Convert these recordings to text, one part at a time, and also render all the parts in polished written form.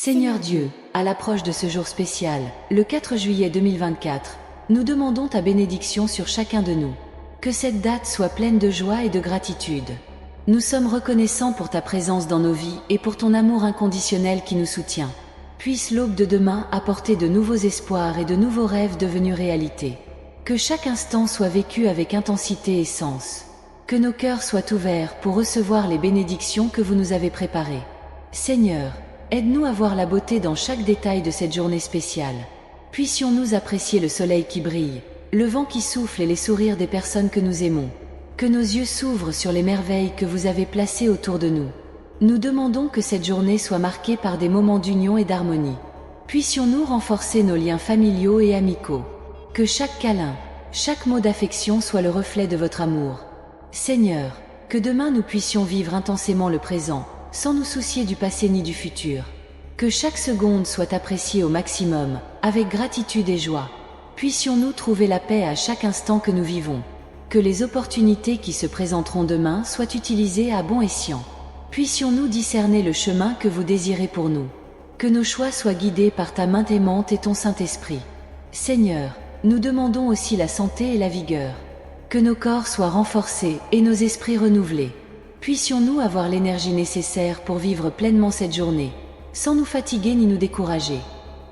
Seigneur Dieu, à l'approche de ce jour spécial, le 4 juillet 2024, nous demandons ta bénédiction sur chacun de nous. Que cette date soit pleine de joie et de gratitude. Nous sommes reconnaissants pour ta présence dans nos vies et pour ton amour inconditionnel qui nous soutient. Puisse l'aube de demain apporter de nouveaux espoirs et de nouveaux rêves devenus réalité. Que chaque instant soit vécu avec intensité et sens. Que nos cœurs soient ouverts pour recevoir les bénédictions que vous nous avez préparées. Seigneur, aide-nous à voir la beauté dans chaque détail de cette journée spéciale. Puissions-nous apprécier le soleil qui brille, le vent qui souffle et les sourires des personnes que nous aimons. Que nos yeux s'ouvrent sur les merveilles que vous avez placées autour de nous. Nous demandons que cette journée soit marquée par des moments d'union et d'harmonie. Puissions-nous renforcer nos liens familiaux et amicaux. Que chaque câlin, chaque mot d'affection soit le reflet de votre amour. Seigneur, que demain nous puissions vivre intensément le présent, sans nous soucier du passé ni du futur. Que chaque seconde soit appréciée au maximum, avec gratitude et joie. Puissions-nous trouver la paix à chaque instant que nous vivons. Que les opportunités qui se présenteront demain soient utilisées à bon escient. Puissions-nous discerner le chemin que vous désirez pour nous. Que nos choix soient guidés par ta main aimante et ton Saint-Esprit. Seigneur, nous demandons aussi la santé et la vigueur. Que nos corps soient renforcés et nos esprits renouvelés. Puissions-nous avoir l'énergie nécessaire pour vivre pleinement cette journée, sans nous fatiguer ni nous décourager.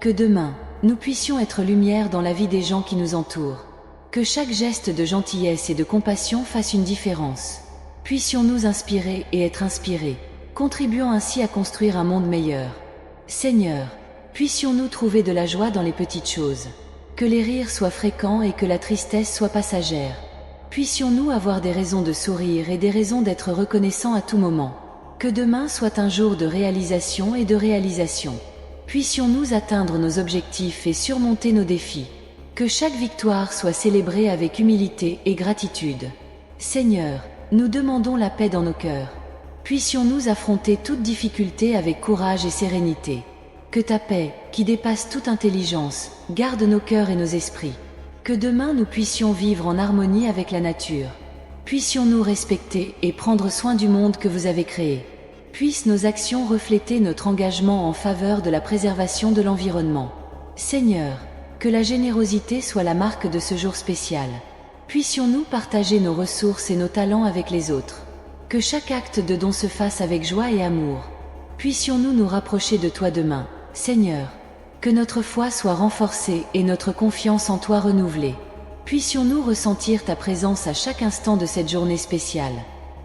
Que demain, nous puissions être lumière dans la vie des gens qui nous entourent. Que chaque geste de gentillesse et de compassion fasse une différence. Puissions-nous inspirer et être inspirés, contribuant ainsi à construire un monde meilleur. Seigneur, puissions-nous trouver de la joie dans les petites choses. Que les rires soient fréquents et que la tristesse soit passagère. Puissions-nous avoir des raisons de sourire et des raisons d'être reconnaissants à tout moment. Que demain soit un jour de réalisation et de réalisation. Puissions-nous atteindre nos objectifs et surmonter nos défis. Que chaque victoire soit célébrée avec humilité et gratitude. Seigneur, nous demandons la paix dans nos cœurs. Puissions-nous affronter toute difficulté avec courage et sérénité. Que ta paix, qui dépasse toute intelligence, garde nos cœurs et nos esprits. Que demain nous puissions vivre en harmonie avec la nature. Puissions-nous respecter et prendre soin du monde que vous avez créé. Puissent nos actions refléter notre engagement en faveur de la préservation de l'environnement. Seigneur, que la générosité soit la marque de ce jour spécial. Puissions-nous partager nos ressources et nos talents avec les autres. Que chaque acte de don se fasse avec joie et amour. Puissions-nous nous rapprocher de toi demain, Seigneur. Que notre foi soit renforcée et notre confiance en toi renouvelée. Puissions-nous ressentir ta présence à chaque instant de cette journée spéciale.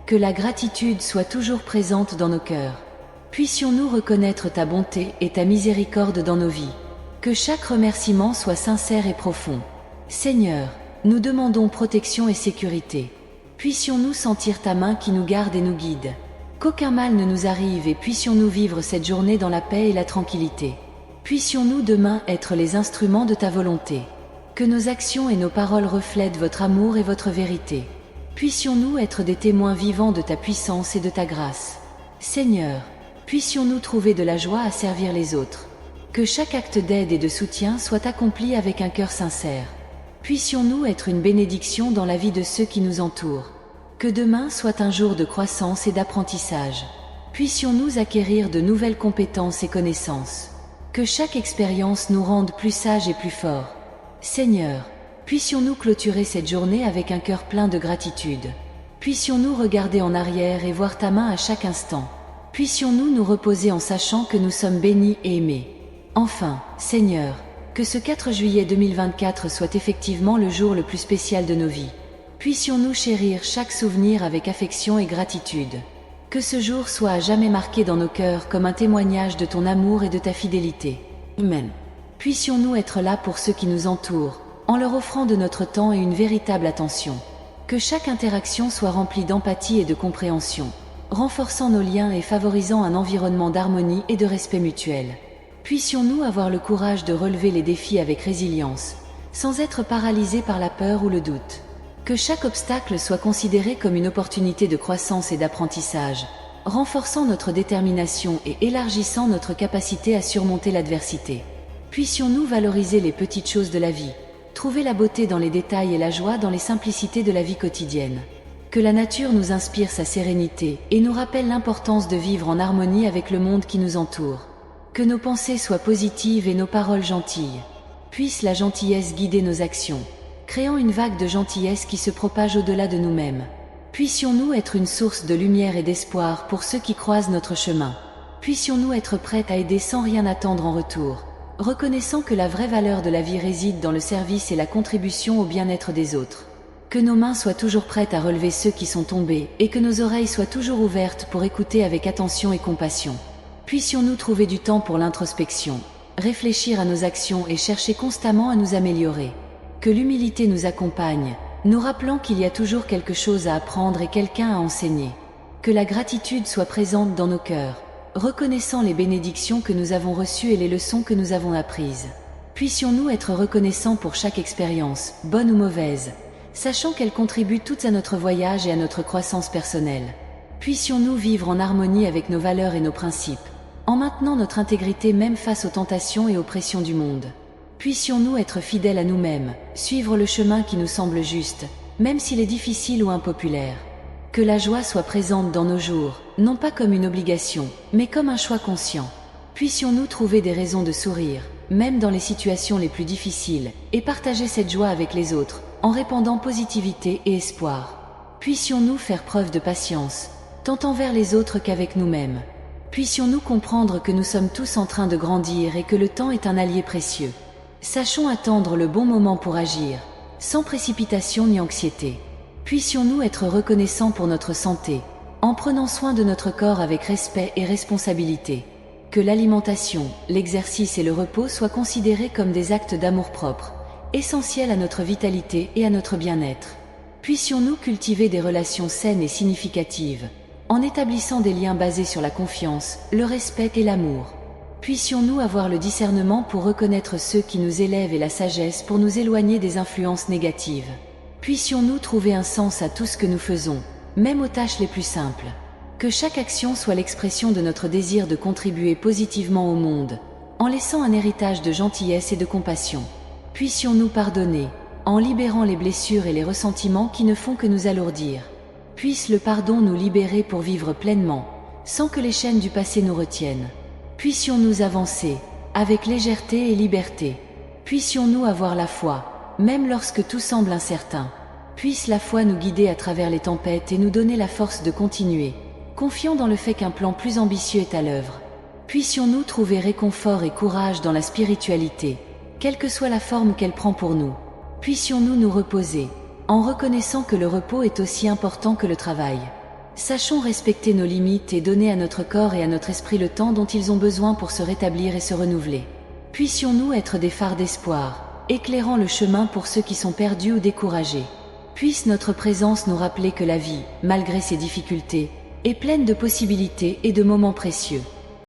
Que la gratitude soit toujours présente dans nos cœurs. Puissions-nous reconnaître ta bonté et ta miséricorde dans nos vies. Que chaque remerciement soit sincère et profond. Seigneur, nous demandons protection et sécurité. Puissions-nous sentir ta main qui nous garde et nous guide. Qu'aucun mal ne nous arrive et puissions-nous vivre cette journée dans la paix et la tranquillité. Puissions-nous demain être les instruments de ta volonté. Que nos actions et nos paroles reflètent votre amour et votre vérité. Puissions-nous être des témoins vivants de ta puissance et de ta grâce. Seigneur, puissions-nous trouver de la joie à servir les autres. Que chaque acte d'aide et de soutien soit accompli avec un cœur sincère. Puissions-nous être une bénédiction dans la vie de ceux qui nous entourent. Que demain soit un jour de croissance et d'apprentissage. Puissions-nous acquérir de nouvelles compétences et connaissances. Que chaque expérience nous rende plus sages et plus forts. Seigneur, puissions-nous clôturer cette journée avec un cœur plein de gratitude. Puissions-nous regarder en arrière et voir ta main à chaque instant. Puissions-nous nous reposer en sachant que nous sommes bénis et aimés. Enfin, Seigneur, que ce 4 juillet 2024 soit effectivement le jour le plus spécial de nos vies. Puissions-nous chérir chaque souvenir avec affection et gratitude. Que ce jour soit à jamais marqué dans nos cœurs comme un témoignage de ton amour et de ta fidélité. Amen. Puissions-nous être là pour ceux qui nous entourent, en leur offrant de notre temps et une véritable attention. Que chaque interaction soit remplie d'empathie et de compréhension, renforçant nos liens et favorisant un environnement d'harmonie et de respect mutuel. Puissions-nous avoir le courage de relever les défis avec résilience, sans être paralysés par la peur ou le doute. Que chaque obstacle soit considéré comme une opportunité de croissance et d'apprentissage, renforçant notre détermination et élargissant notre capacité à surmonter l'adversité. Puissions-nous valoriser les petites choses de la vie, trouver la beauté dans les détails et la joie dans les simplicités de la vie quotidienne. Que la nature nous inspire sa sérénité et nous rappelle l'importance de vivre en harmonie avec le monde qui nous entoure. Que nos pensées soient positives et nos paroles gentilles. Puisse la gentillesse guider nos actions, créant une vague de gentillesse qui se propage au-delà de nous-mêmes. Puissions-nous être une source de lumière et d'espoir pour ceux qui croisent notre chemin. Puissions-nous être prêts à aider sans rien attendre en retour, reconnaissant que la vraie valeur de la vie réside dans le service et la contribution au bien-être des autres. Que nos mains soient toujours prêtes à relever ceux qui sont tombés et que nos oreilles soient toujours ouvertes pour écouter avec attention et compassion. Puissions-nous trouver du temps pour l'introspection, réfléchir à nos actions et chercher constamment à nous améliorer. Que l'humilité nous accompagne, nous rappelant qu'il y a toujours quelque chose à apprendre et quelqu'un à enseigner. Que la gratitude soit présente dans nos cœurs, reconnaissant les bénédictions que nous avons reçues et les leçons que nous avons apprises. Puissions-nous être reconnaissants pour chaque expérience, bonne ou mauvaise, sachant qu'elles contribuent toutes à notre voyage et à notre croissance personnelle. Puissions-nous vivre en harmonie avec nos valeurs et nos principes, en maintenant notre intégrité même face aux tentations et aux pressions du monde. Puissions-nous être fidèles à nous-mêmes, suivre le chemin qui nous semble juste, même s'il est difficile ou impopulaire. Que la joie soit présente dans nos jours, non pas comme une obligation, mais comme un choix conscient. Puissions-nous trouver des raisons de sourire, même dans les situations les plus difficiles, et partager cette joie avec les autres, en répandant positivité et espoir. Puissions-nous faire preuve de patience, tant envers les autres qu'avec nous-mêmes. Puissions-nous comprendre que nous sommes tous en train de grandir et que le temps est un allié précieux. Sachons attendre le bon moment pour agir, sans précipitation ni anxiété. Puissions-nous être reconnaissants pour notre santé, en prenant soin de notre corps avec respect et responsabilité. Que l'alimentation, l'exercice et le repos soient considérés comme des actes d'amour-propre, essentiels à notre vitalité et à notre bien-être. Puissions-nous cultiver des relations saines et significatives, en établissant des liens basés sur la confiance, le respect et l'amour. Puissions-nous avoir le discernement pour reconnaître ceux qui nous élèvent et la sagesse pour nous éloigner des influences négatives. Puissions-nous trouver un sens à tout ce que nous faisons, même aux tâches les plus simples. Que chaque action soit l'expression de notre désir de contribuer positivement au monde, en laissant un héritage de gentillesse et de compassion. Puissions-nous pardonner, en libérant les blessures et les ressentiments qui ne font que nous alourdir. Puisse le pardon nous libérer pour vivre pleinement, sans que les chaînes du passé nous retiennent. Puissions-nous avancer, avec légèreté et liberté. Puissions-nous avoir la foi, même lorsque tout semble incertain. Puisse la foi nous guider à travers les tempêtes et nous donner la force de continuer, confiant dans le fait qu'un plan plus ambitieux est à l'œuvre. Puissions-nous trouver réconfort et courage dans la spiritualité, quelle que soit la forme qu'elle prend pour nous. Puissions-nous nous reposer, en reconnaissant que le repos est aussi important que le travail. Sachons respecter nos limites et donner à notre corps et à notre esprit le temps dont ils ont besoin pour se rétablir et se renouveler. Puissions-nous être des phares d'espoir, éclairant le chemin pour ceux qui sont perdus ou découragés. Puisse notre présence nous rappeler que la vie, malgré ses difficultés, est pleine de possibilités et de moments précieux.